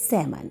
7,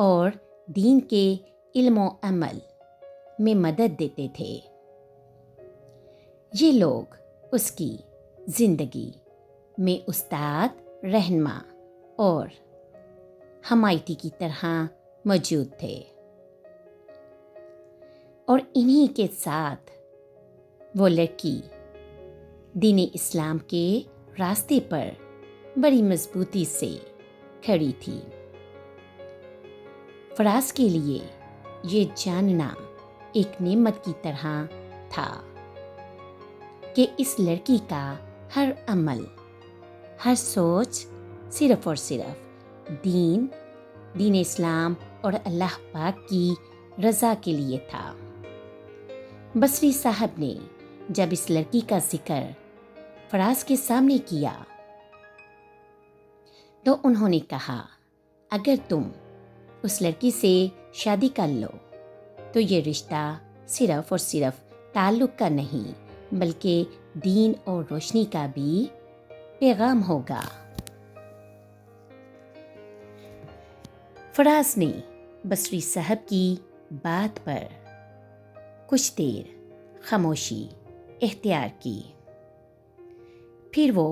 اور دین کے علم و عمل میں مدد دیتے تھے۔ یہ لوگ اس کی زندگی میں استاد، رہنما اور حمایتی کی طرح موجود تھے، اور انہی کے ساتھ وہ لڑکی دین اسلام کے راستے پر بڑی مضبوطی سے کھڑی تھی۔ فراز کے لیے یہ جاننا ایک نعمت کی طرح تھا کہ اس لڑکی کا ہر عمل، ہر سوچ صرف اور صرف دین اسلام اور اللہ پاک کی رضا کے لیے تھا۔ بصری صاحب نے جب اس لڑکی کا ذکر فراز کے سامنے کیا تو انہوں نے کہا، اگر تم اس لڑکی سے شادی کر لو تو یہ رشتہ صرف اور صرف تعلق کا نہیں بلکہ دین اور روشنی کا بھی پیغام ہوگا۔ فراز نے بصری صاحب کی بات پر کچھ دیر خاموشی اختیار کی، پھر وہ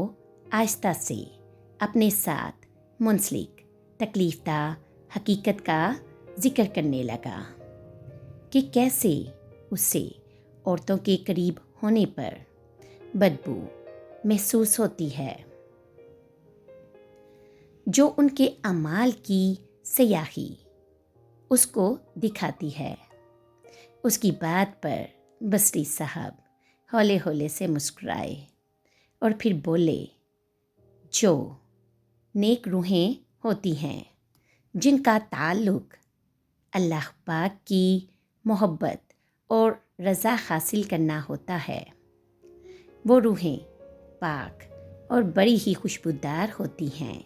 آہستہ سے اپنے ساتھ منسلک تکلیف دہ حقیقت کا ذکر کرنے لگا کہ کیسے اسے عورتوں کے قریب ہونے پر بدبو محسوس ہوتی ہے، جو ان کے اعمال کی سیاہی اس کو دکھاتی ہے۔ اس کی بات پر بصری صاحب ہولے ہولے سے مسکرائے اور پھر بولے، جو نیک روحیں ہوتی ہیں جن کا تعلق اللہ پاک کی محبت اور رضا حاصل کرنا ہوتا ہے، وہ روحیں پاک اور بڑی ہی خوشبودار ہوتی ہیں۔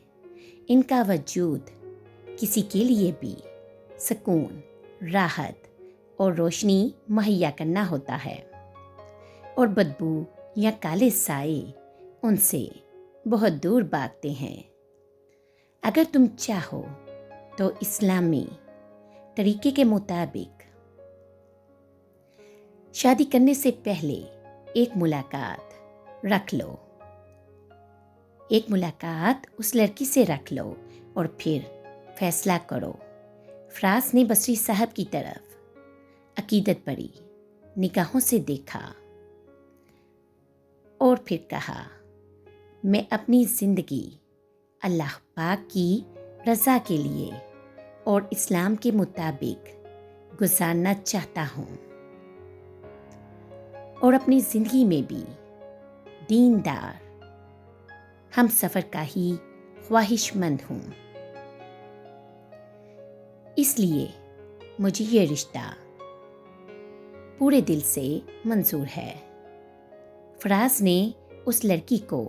ان کا وجود کسی کے لیے بھی سکون، راحت اور روشنی مہیا کرنا ہوتا ہے، اور بدبو یا کالے سائے ان سے بہت دور بھاگتے ہیں۔ اگر تم چاہو تو اسلامی طریقے کے مطابق شادی کرنے سے پہلے ایک ملاقات رکھ لو، ایک ملاقات اس لڑکی سے رکھ لو اور پھر فیصلہ کرو۔ فراز نے بصری صاحب کی طرف عقیدت بڑی نگاہوں سے دیکھا اور پھر کہا، میں اپنی زندگی اللہ پاک کی رضا کے لیے اور اسلام کے مطابق گزارنا چاہتا ہوں، اور اپنی زندگی میں بھی دیندار ہم سفر کا ہی خواہش مند ہوں، اس لیے مجھے یہ رشتہ پورے دل سے منظور ہے۔ فراز نے اس لڑکی کو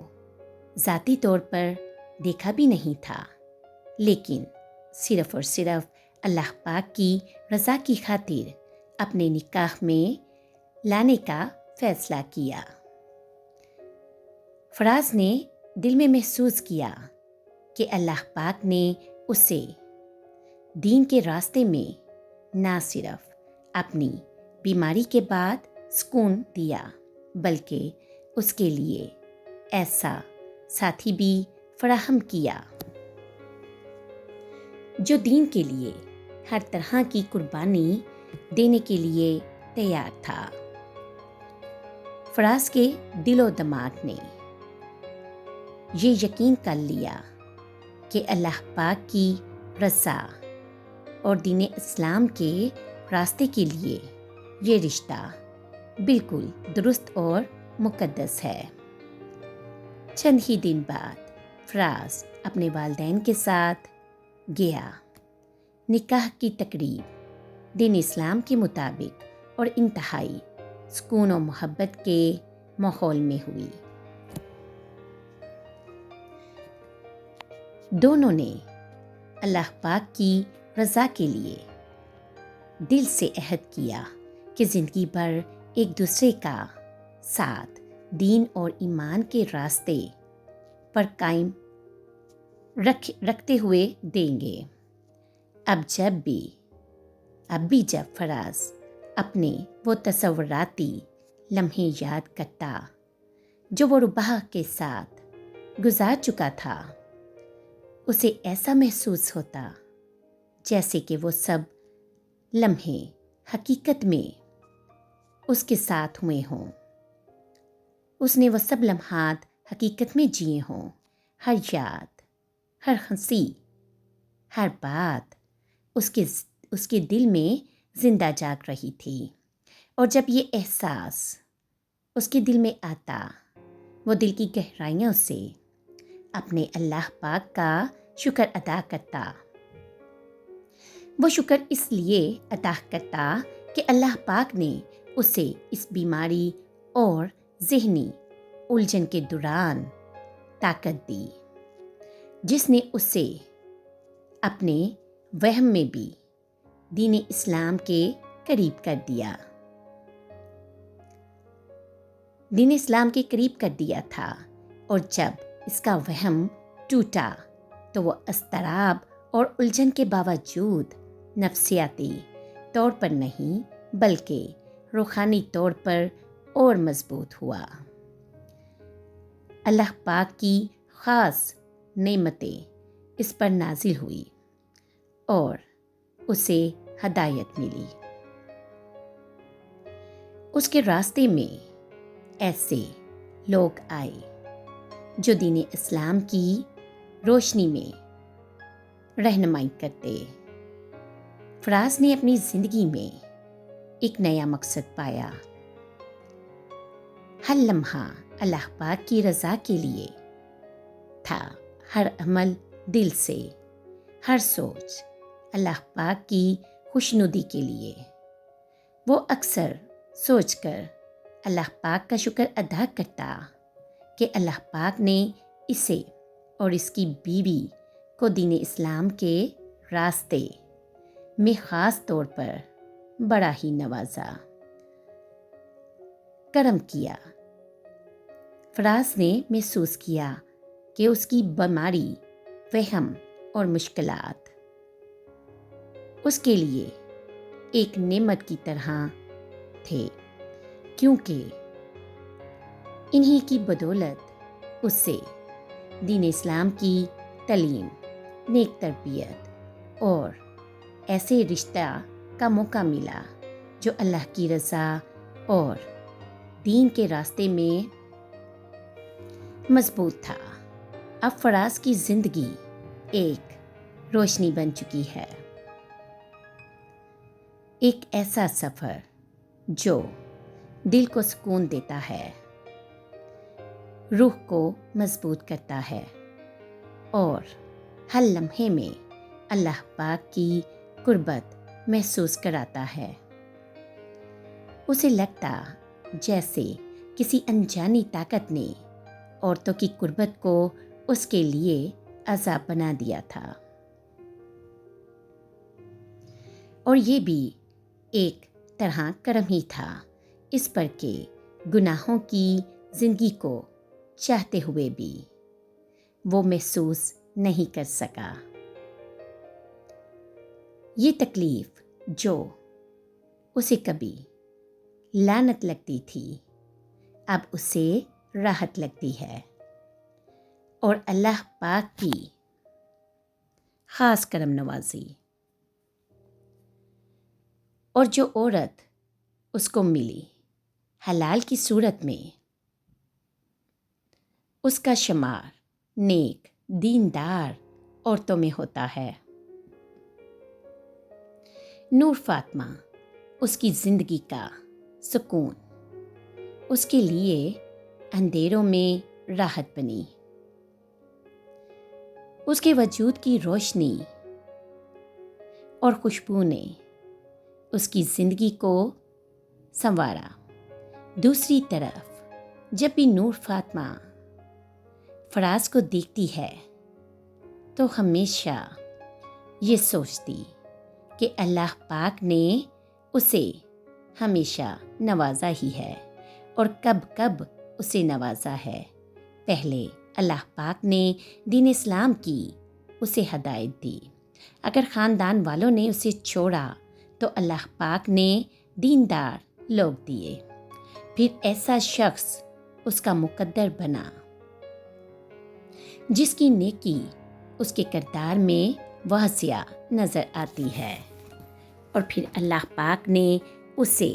ذاتی طور پر دیکھا بھی نہیں تھا، لیکن صرف اور صرف اللہ پاک کی رضا کی خاطر اپنے نکاح میں لانے کا فیصلہ کیا۔ فراز نے دل میں محسوس کیا کہ اللہ پاک نے اسے دین کے راستے میں نہ صرف اپنی بیماری کے بعد سکون دیا بلکہ اس کے لیے ایسا ساتھی بھی فراہم کیا جو دین کے لیے ہر طرح کی قربانی دینے کے لیے تیار تھا۔ فراز کے دل و دماغ نے یہ یقین کر لیا کہ اللہ پاک کی رضا اور دین اسلام کے راستے کے لیے یہ رشتہ بالکل درست اور مقدس ہے۔ چند ہی دن بعد فراز اپنے والدین کے ساتھ گیا۔ نکاح کی تقریب دین اسلام کے مطابق اور انتہائی سکون و محبت کے ماحول میں ہوئی۔ دونوں نے اللہ پاک کی رضا کے لیے دل سے عہد کیا کہ زندگی بھر ایک دوسرے کا ساتھ دین اور ایمان کے راستے پر قائم رکھتے ہوئے دیں گے۔ اب بھی جب فراز اپنے وہ تصوراتی لمحے یاد کرتا جو وہ رباح کے ساتھ گزار چکا تھا، اسے ایسا محسوس ہوتا جیسے کہ وہ سب لمحے حقیقت میں اس کے ساتھ ہوئے ہوں۔ اس نے وہ سب لمحات حقیقت میں جیے ہوں، ہر یاد، ہر ہنسی، ہر بات اس کے دل میں زندہ جاگ رہی تھی۔ اور جب یہ احساس اس کے دل میں آتا، وہ دل کی گہرائیوں سے اپنے اللہ پاک کا شکر ادا کرتا۔ وہ شکر اس لیے ادا کرتا کہ اللہ پاک نے اسے اس بیماری اور ذہنی الجھن کے دوران طاقت دی، جس نے اسے اپنے وہم میں بھی دین اسلام کے قریب کر دیا۔ دین اسلام کے قریب کر دیا تھا، اور جب اس کا وہم ٹوٹا تو وہ اضطراب اور الجھن کے باوجود نفسیاتی طور پر نہیں بلکہ روحانی طور پر اور مضبوط ہوا۔ اللہ پاک کی خاص نعمتیں اس پر نازل ہوئی اور اسے ہدایت ملی۔ اس کے راستے میں ایسے لوگ آئے جو دین اسلام کی روشنی میں رہنمائی کرتے۔ فراز نے اپنی زندگی میں ایک نیا مقصد پایا۔ ہر لمحہ اللہ پاک کی رضا کے لیے تھا، ہر عمل دل سے، ہر سوچ اللہ پاک کی خوشنودی کے لیے۔ وہ اکثر سوچ کر اللہ پاک کا شکر ادا کرتا کہ اللہ پاک نے اسے اور اس کی بیوی کو دین اسلام کے راستے میں خاص طور پر بڑا ہی نوازا، کرم کیا۔ فراز نے محسوس کیا کہ اس کی بیماری، وہم اور مشکلات اس کے لیے ایک نعمت کی طرح تھے، کیونکہ انہی کی بدولت اس سے دین اسلام کی تعلیم، نیک تربیت اور ایسے رشتہ کا موقع ملا جو اللہ کی رضا اور دین کے راستے میں مضبوط تھا۔ اب فراز کی زندگی ایک روشنی بن چکی ہے، ایک ایسا سفر جو دل کو سکون دیتا ہے، روح کو مضبوط کرتا ہے اور ہر لمحے میں اللہ پاک کی قربت محسوس کراتا ہے۔ اسے لگتا جیسے کسی انجانی طاقت نے عورتوں کی قربت کو اس کے لیے عذاب بنا دیا تھا، اور یہ بھی ایک طرح کرم ہی تھا اس پر کہ گناہوں کی زندگی کو چاہتے ہوئے بھی وہ محسوس نہیں کر سکا۔ یہ تکلیف جو اسے کبھی لعنت لگتی تھی، اب اسے راحت لگتی ہے، اور اللہ پاک کی خاص کرم نوازی اور جو عورت اس کو ملی حلال کی صورت میں، اس کا شمار نیک دیندار عورتوں میں ہوتا ہے۔ نور فاطمہ اس کی زندگی کا سکون، اس کے لیے اندھیروں میں راحت بنی۔ اس کے وجود کی روشنی اور خوشبو نے اس کی زندگی کو سنوارا۔ دوسری طرف جب بھی نور فاطمہ فراز کو دیکھتی ہے تو ہمیشہ یہ سوچتی کہ اللہ پاک نے اسے ہمیشہ نوازا ہی ہے، اور کب کب اسے نوازا ہے۔ پہلے اللہ پاک نے دین اسلام کی اسے ہدایت دی، اگر خاندان والوں نے اسے چھوڑا تو اللہ پاک نے دیندار لوگ دیے، پھر ایسا شخص اس کا مقدر بنا جس کی نیکی اس کے کردار میں واضح نظر آتی ہے، اور پھر اللہ پاک نے اسے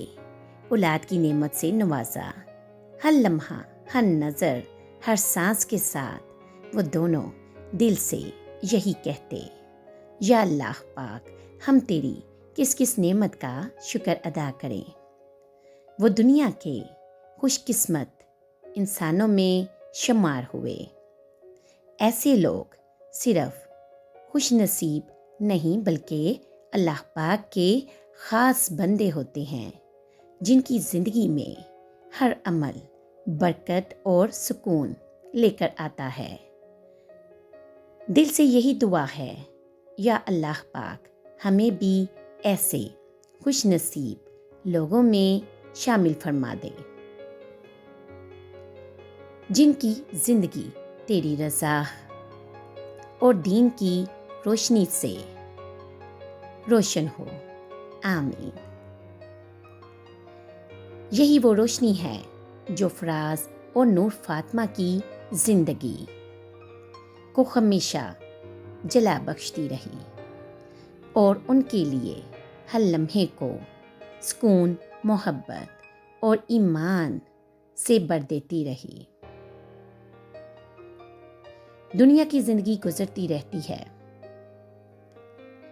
اولاد کی نعمت سے نوازا۔ ہر لمحہ، ہر نظر، ہر سانس کے ساتھ وہ دونوں دل سے یہی کہتے، یا اللہ پاک، ہم تیری کس کس نعمت کا شکر ادا کریں۔ وہ دنیا کے خوش قسمت انسانوں میں شمار ہوئے۔ ایسے لوگ صرف خوش نصیب نہیں بلکہ اللہ پاک کے خاص بندے ہوتے ہیں، جن کی زندگی میں ہر عمل برکت اور سکون لے کر آتا ہے۔ دل سے یہی دعا ہے، یا اللہ پاک ہمیں بھی ایسے خوش نصیب لوگوں میں شامل فرما دے جن کی زندگی تیری رضا اور دین کی روشنی سے روشن ہو، آمین۔ یہی وہ روشنی ہے جو فراز اور نور فاطمہ کی زندگی کو ہمیشہ جلا بخشتی رہی اور ان کے لیے ہر لمحے کو سکون، محبت اور ایمان سے بھر دیتی رہی۔ دنیا کی زندگی گزرتی رہتی ہے،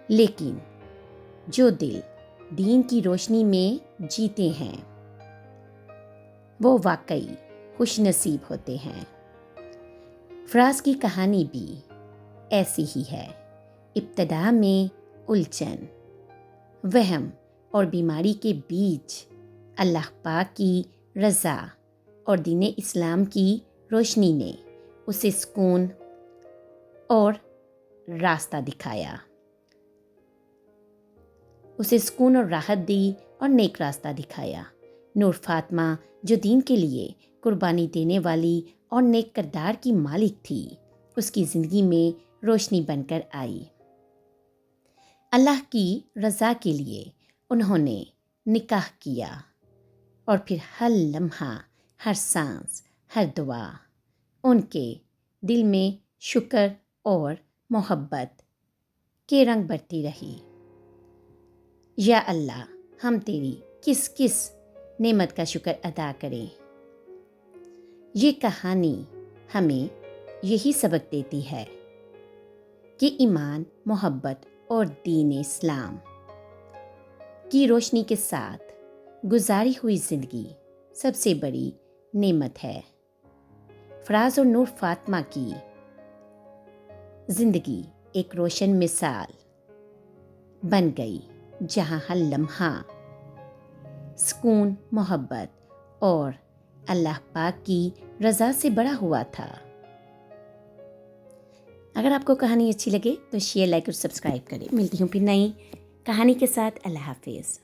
لیکن جو دل دین کی روشنی میں جیتے ہیں وہ واقعی خوش نصیب ہوتے ہیں۔ فراز کی کہانی بھی ایسی ہی ہے۔ ابتدا میں الجھن، وہم اور بیماری کے بیچ اللہ پاک کی رضا اور دین اسلام کی روشنی نے اسے سکون اور راستہ دکھایا، اسے سکون اور راحت دی اور نیک راستہ دکھایا۔ نور فاطمہ جو دین کے لیے قربانی دینے والی اور نیک کردار کی مالک تھی، اس کی زندگی میں روشنی بن کر آئی۔ اللہ کی رضا کے لیے انہوں نے نکاح کیا، اور پھر ہر لمحہ، ہر سانس، ہر دعا ان کے دل میں شکر اور محبت کے رنگ بھرتی رہی۔ یا اللہ، ہم تیری کس کس نعمت کا شکر ادا کریں۔ یہ کہانی ہمیں یہی سبق دیتی ہے کہ ایمان، محبت اور دین اسلام کی روشنی کے ساتھ گزاری ہوئی زندگی سب سے بڑی نعمت ہے۔ فراز اور نور فاطمہ کی زندگی ایک روشن مثال بن گئی، جہاں ہر لمحہ سکون، محبت اور اللہ پاک کی رضا سے بڑا ہوا تھا۔ اگر آپ کو کہانی اچھی لگے تو شیئر، لائک اور سبسکرائب کریں۔ ملتی ہوں پھر نئی کہانی کے ساتھ۔ اللہ حافظ۔